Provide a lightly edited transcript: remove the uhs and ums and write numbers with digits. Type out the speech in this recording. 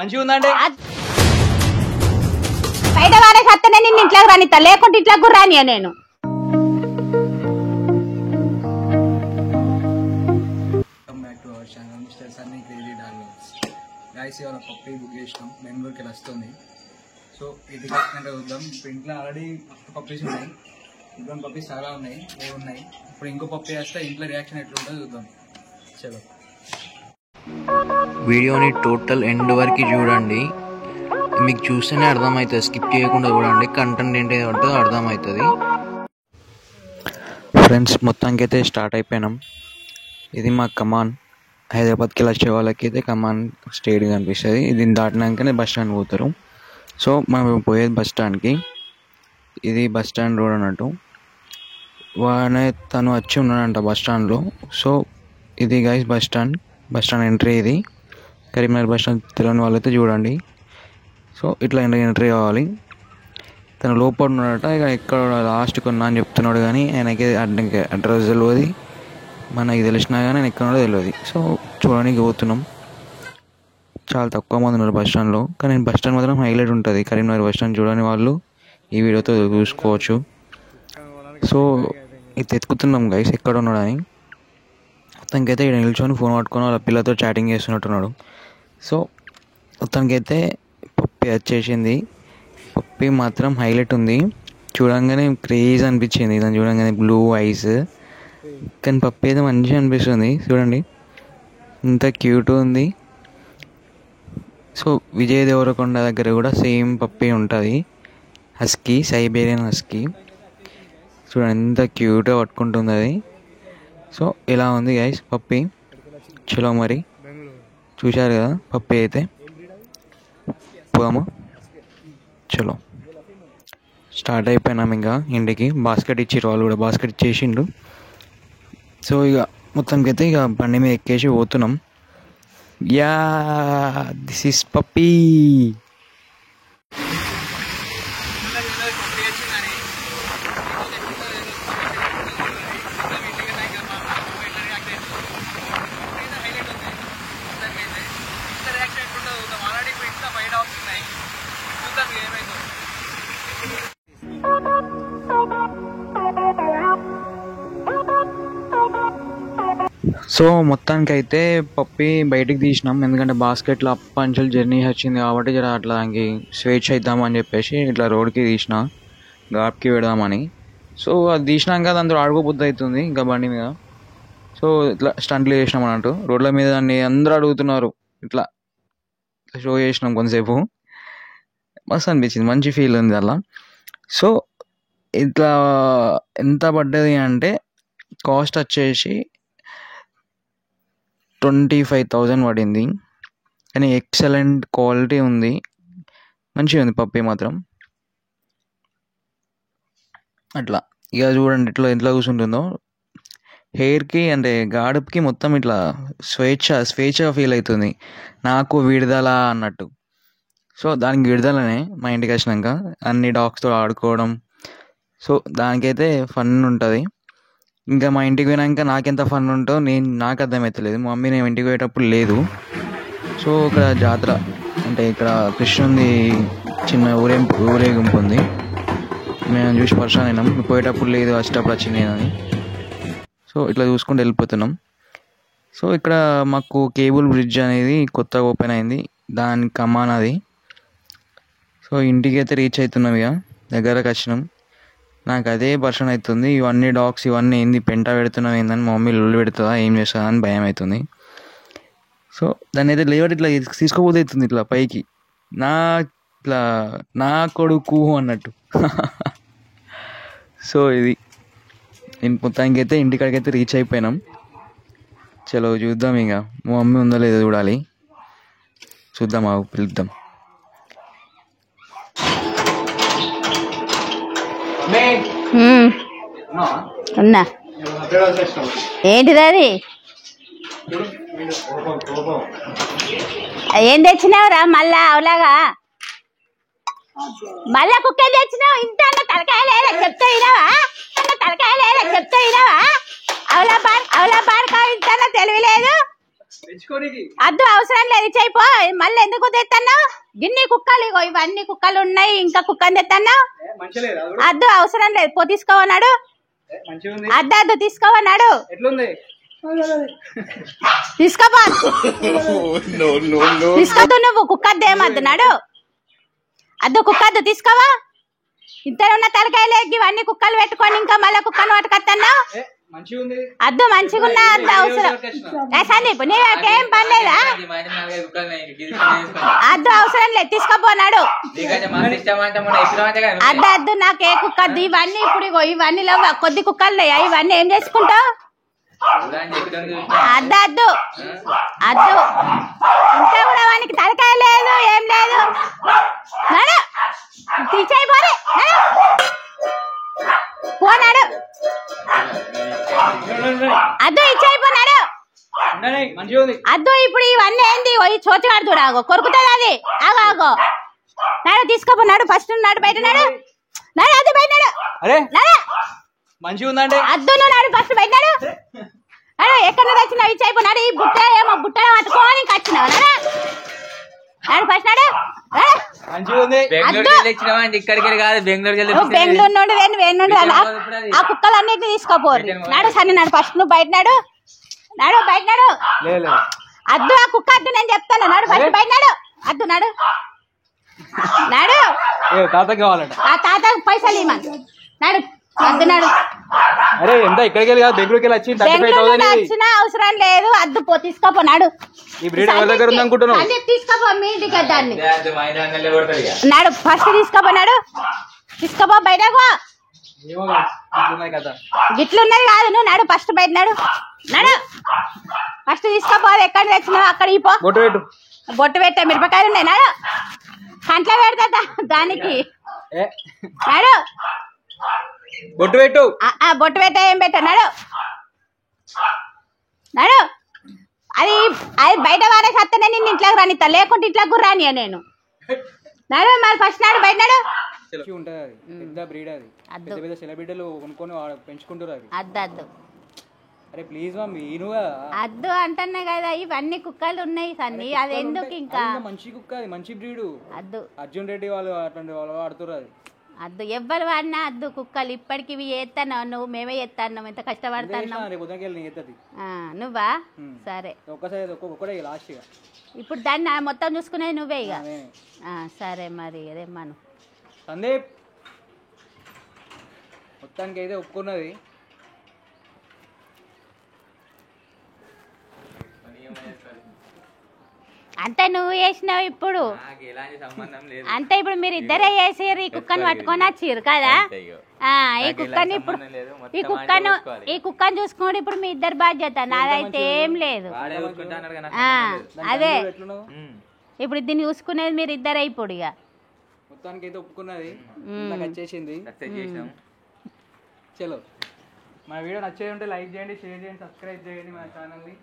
మంచిగా ఉందంటే బయట వారేసి వస్తేనే నిన్ను ఇంట్లోకి రానిస్తా, లేకుంటే ఇంట్లోకి కూడా రానియా నేను. పప్పి బుక్ చేసినాం, బెంగళూరుకి వెళ్ళి వస్తుంది. సో ఇది కాకుండా చూద్దాం. ఇప్పుడు ఇంట్లో ఆల్రెడీ పప్పీస్ ఉన్నాయి, ఇంకా పప్పీస్ చాలా ఉన్నాయి, ఉన్నాయి. ఇప్పుడు ఇంకో పప్పి వేస్తే ఇంట్లో రియాక్షన్ ఎట్లుంటుందో చూద్దాం. చలో వీడియోని టోటల్ ఎండ్ వరకు చూడండి, మీకు చూస్తేనే అర్థమవుతుంది. స్కిప్ చేయకుండా చూడండి, కంటెంట్ ఏంటి ఉంటుందో అర్థమవుతుంది. ఫ్రెండ్స్ మొత్తానికి అయితే స్టార్ట్ అయిపోయినాం. ఇది మా కమాన్. హైదరాబాద్కి వెళ్ళి వచ్చే వాళ్ళకి అయితే కమాన్ స్టేట్ కనిపిస్తుంది. దీన్ని దాటినాకనే బస్ స్టాండ్ పోతారు. సో మనం పోయేది బస్ స్టాండ్కి. ఇది బస్ స్టాండ్ రోడ్ అన్నట్టు. తను వచ్చి ఉన్నాడంట బస్ స్టాండ్లో. సో ఇది గైస్ బస్ స్టాండ్ ఎంట్రీ. ఇది కరీంనగర్ బస్ స్టాండ్ తెలియని వాళ్ళైతే చూడండి. సో ఇట్లా ఎంట్రీ కావాలి. తను లోపల ఉన్నాడట. ఇక ఎక్కడ లాస్ట్ కొన్నా అని చెప్తున్నాడు, కానీ ఆయనకి అడ్రస్ తెలియదు, మనకి తెలిసినా కానీ ఆయన ఎక్కడ తెలియదు. సో చూడడానికి పోతున్నాం. చాలా తక్కువ మంది ఉన్నారు బస్ స్టాండ్లో, కానీ బస్ స్టాండ్ మాత్రం హైలైట్ ఉంటుంది. కరీంనగర్ బస్ స్టాండ్ చూడని వాళ్ళు ఈ వీడియోతో చూసుకోవచ్చు. సో ఇది ఎత్తుకుతున్నాం గైస్ ఎక్కడ ఉన్నాడని. మొత్తానికైతే ఇక్కడ నిల్చొని ఫోన్ పట్టుకొని వాళ్ళ పిల్లతో చాటింగ్ చేస్తున్నట్టున్నాడు. సో మొత్తానికైతే పప్పి వచ్చేసింది. పప్పి మాత్రం హైలైట్ ఉంది, చూడంగానే క్రేజ్ అనిపించింది. దాన్ని చూడంగానే బ్లూ ఐస్, కానీ పప్పి అయితే మంచిగా అనిపిస్తుంది. చూడండి ఇంత క్యూట్ ఉంది. సో విజయ్ దేవరకొండ దగ్గర కూడా సేమ్ పప్పి ఉంటుంది, హస్కీ, సైబేరియన్ హస్కీ. చూడండి ఎంత క్యూట్గా పట్టుకుంటుంది అది. సో ఇలా ఉంది గైస్ పప్పి. చలో మరి చూశారు కదా పప్పి అయితే. పోదాము, చలో స్టార్ట్ అయిపోయినాం. ఇంకా ఇంటికి బాస్కెట్ ఇచ్చిర్రు, వాళ్ళు కూడా బాస్కెట్ ఇచ్చేసిండు. సో ఇక మొత్తానికి అయితే ఇక బండి మీద ఎక్కేసి పోతున్నాం. Yeah this is puppy. So మొత్తానికైతే పప్పి బయటికి తీసినాం, ఎందుకంటే బాస్కెట్లో అప్పంచల్ జర్నీ వచ్చింది కాబట్టి జర అట్లా దానికి స్వేచ్ఛ ఇద్దామని చెప్పేసి ఇట్లా రోడ్కి తీసిన, ఘాట్కి పెడదామని. సో అది తీసినాక దాంతో ఆడుకోబుద్ధి అవుతుంది ఇంకా బండి మీద. సో ఇట్లా స్టంట్లు చేసినాం అన్నట్టు రోడ్ల మీద. దాన్ని అందరూ అడుగుతున్నారు, ఇట్లా షో చేసినాం కొంతసేపు. మస్తు అనిపించింది, మంచి ఫీల్ ఉంది అలా. సో ఇట్లా ఎంత పడ్డది అంటే కాస్ట్ వచ్చేసి 25,000 పడింది, కానీ ఎక్సలెంట్ క్వాలిటీ ఉంది, మంచిగా ఉంది పప్పి మాత్రం. అట్లా ఇక చూడండి ఎట్లా కూర్చుంటుందో. హెయిర్కి అంటే గాడుపుకి మొత్తం ఇట్లా స్వేచ్ఛగా ఫీల్ అవుతుంది, నాకు విడుదల అన్నట్టు. సో దానికి విడుదలనే మా ఇంటికి వచ్చినాక అన్ని డాగ్స్తో ఆడుకోవడం. సో దానికైతే ఫన్ ఉంటుంది. ఇంకా మా ఇంటికి పోయినాక నాకెంత ఫన్ ఉంటుందో నాకు అర్థమవుతలేదు. మా మమ్మీ నేను ఇంటికి పోయేటప్పుడు లేదు. సో ఇక్కడ జాతర అంటే ఇక్కడ కృష్ణుంది చిన్న ఊరేగింపు ఉంది. మేము చూసి పరిశాన్ అయినాం, పోయేటప్పుడు లేదు వచ్చేటప్పుడు వచ్చింది అని. సో ఇట్లా చూసుకుంటూ వెళ్ళిపోతున్నాం. సో ఇక్కడ మాకు కేబుల్ బ్రిడ్జ్ అనేది కొత్తగా ఓపెన్ అయింది, దాని కమాన్ అది. సో ఇంటికి అయితే రీచ్ అవుతున్నాం, ఇక దగ్గరకు వచ్చినాం. నాకు అదే పర్సన్ అవుతుంది, ఇవన్నీ డాగ్స్ ఇవన్నీ ఏంది పెంట పెడుతున్నావు ఏందని మా మమ్మీ లొల్లు పెడుతుందా ఏం చేస్తుందా అని భయం అవుతుంది. సో దాన్ని అయితే లేవట్ ఇట్లా తీసుకోబోతే అవుతుంది ఇట్లా పైకి, ఇట్లా నా కొడుకు అన్నట్టు. సో ఇది మొత్తానికి అయితే ఇంటికాడికి అయితే రీచ్ అయిపోయినాం. చలో చూద్దాం, ఇక మా మమ్మీ ఉందో లేదో చూడాలి, చూద్దాం, పిలుద్దాం. ఉన్నా ఏంటిది అది? ఏం తెచ్చినావురా మళ్ళా? అవలాగా మళ్ళా కుక్క తెచ్చినావు. ఇంత అన్న తలకాయ లేదా చెప్తా వినావా? అన్న తలకాయ లేదా చెప్తా వినావా? అవలా బార్కా ఇంత తెలివి లేదు. అద్దు అవసరం లేదు ఇచ్చేయిపో. మళ్ళీ ఎందుకు తెత్తన్నా? గిన్ని కుక్కలు ఇగో ఇవన్నీ కుక్కలు ఉన్నాయి, ఇంకా కుక్కని తెత్తన్నా? అద్దు అవసరం లేదు, పో తీసుకోవన్నాడు. అద్దు అద్దు తీసుకోవన్నాడు. తీసుకోపో తీసుకోద్దు, నువ్వు కుక్కద్దు ఏమద్దు నాడు. అద్దు కుక్కద్దు తీసుకోవా. ఇద్దరున్న తలకాయలే ఇవన్నీ కుక్కలు పెట్టుకొని ఇంకా మళ్ళీ కుక్కను పట్టుకొత్తన్నా? అద్దు మంచిగున్నా అద్దు అవసరం సందీప్ నీకేం పని లేదా? అద్దు అవసరం లేదు తీసుకోపోనాడు. అద్దు అద్దు నాకే కుక్కద్దు. ఇవన్నీ ఇప్పుడు ఇగో ఇవన్నీలో కొద్ది కుక్కలు లేయా, ఇవన్నీ ఏం చేసుకుంటావు? అద్దు అద్దు అద్దు ఇంకా కూడా వానికి తలకాయ లేదు ఏం లేదు. తీసేయిపోరే పోనాడు. అద్దు ఇచ్చేయిపోనాడు. అద్దు ఇప్పుడు ఇవన్నీ ఏంది చోచుగాడు చూడాగో కొరుకుతుంది అది. ఆగో ఆగో నాడు తీసుకోపోనాడు. ఫస్ట్ నాడు బయట నాడు నాడు అద్దు బయట నాడు మంచిగా ఉందండి. అద్దు నువ్వు నాడు ఫస్ట్ బయట నాడు. అరే ఎక్కడ వచ్చినావు ఇచ్చేయిపోనాడు. ఈ బుట్ట ఏమో బుట్టలో పట్టుకోని ఇంకా వచ్చినావు నాడు ఫస్ట్ నాడు. బెంగళూరు నుండి వేణుండి ఆ కుక్కలన్నిటిని తీసుకోపోరు నాడు. సరే నాడు ఫస్ట్ నువ్వు బయట నాడు నాడు బయట నాడు. అద్దు ఆ కుక్క అద్దు నేను చెప్తాను నాడు ఫస్ట్ బయట నాడు. అద్దు నాడు నాడు ఆ తాత పైసలు ఇవ్వమని నాడు. అద్దు నాడు. అరే ఎంత ఇక్కడికి వెళ్ళి బెంగళూరుకి వెళ్ళి వచ్చిన అవసరం లేదు. అద్దు పో తీసుకోపోనాడు. తీసుకోపో మీ ఇంటికి దాన్ని నాడు ఫస్ట్ తీసుకోపోనాడు. తీసుకోపో బయటకు గిట్లున్నది కాదు. నువ్వు నాడు ఫస్ట్ బయట నాడు నాడు ఫస్ట్ తీసుకోపో. ఎక్కడ తెచ్చినావు అక్కడికి పో. బొట్టు పెట్టా మిరపకాయలు ఉన్నాయి నాడు. కంట్లో పెడతా దానికి నాడు. బొట్టు పెట్టు. బొట్టు పెట్టా ఏం పెట్టా నాడు నాడు. అది అది బయట వారేసి వస్తేనే నేను ఇంట్లోకి రానిస్తా, లేకుంటే ఇంట్లోకి కూడా రానియా నేను నాడు. మరి ఫస్ట్ నాడు బయట నాడు. అద్దు అద్దు అరే ప్లీజ్ అద్దు అంటున్నా కదా. ఇవన్నీ కుక్కలు ఉన్నాయి సన్ని, అది ఎందుకు ఇంకా మంచి కుక్క, మంచి బ్రీడ్. అద్దు అర్జున్ రెడ్డి వాళ్ళు అట్లాంటి వాళ్ళు వాడుతున్నారు. అది అద్దు ఎవ్వరు వాడినా అద్దు కుక్కలు ఇప్పటికి ఇవి చేస్తాను. నువ్వు మేమే చేస్తాను, ఎంత కష్టపడతాను. నువ్వా సరే ఒక్కసారి లాస్ట్ ఇప్పుడు దాన్ని మొత్తం చూసుకునేది నువ్వే ఇక. సరే మరి అదే మనం సందీప్ మొత్తానికి అయితే ఒప్పుకున్నది. అంతే నువ్వు చేసినావు ఇప్పుడు. అంతే ఇప్పుడు మీరు ఇద్దరే చేసారు. ఈ కుక్కను పట్టుకొని వచ్చిర్రు కదా. ఈ కుక్కని ఇప్పుడు ఈ కుక్కను చూసుకోండి. ఇప్పుడు మీ ఇద్దరు బాధ్యత, నాదైతే ఏం లేదు. అదే ఇప్పుడు దీన్ని చూసుకునేది మీరు ఇద్దరే ఇప్పుడు. ఇక మొత్తానికి అయితే ఒప్పుకున్నది, వచ్చేసింది. చలో మన వీడియో నచ్చేది ఉంటే లైక్ చేయండి, షేర్ చేయండి, సబ్స్క్రైబ్ చేయండి మన ఛానల్ని.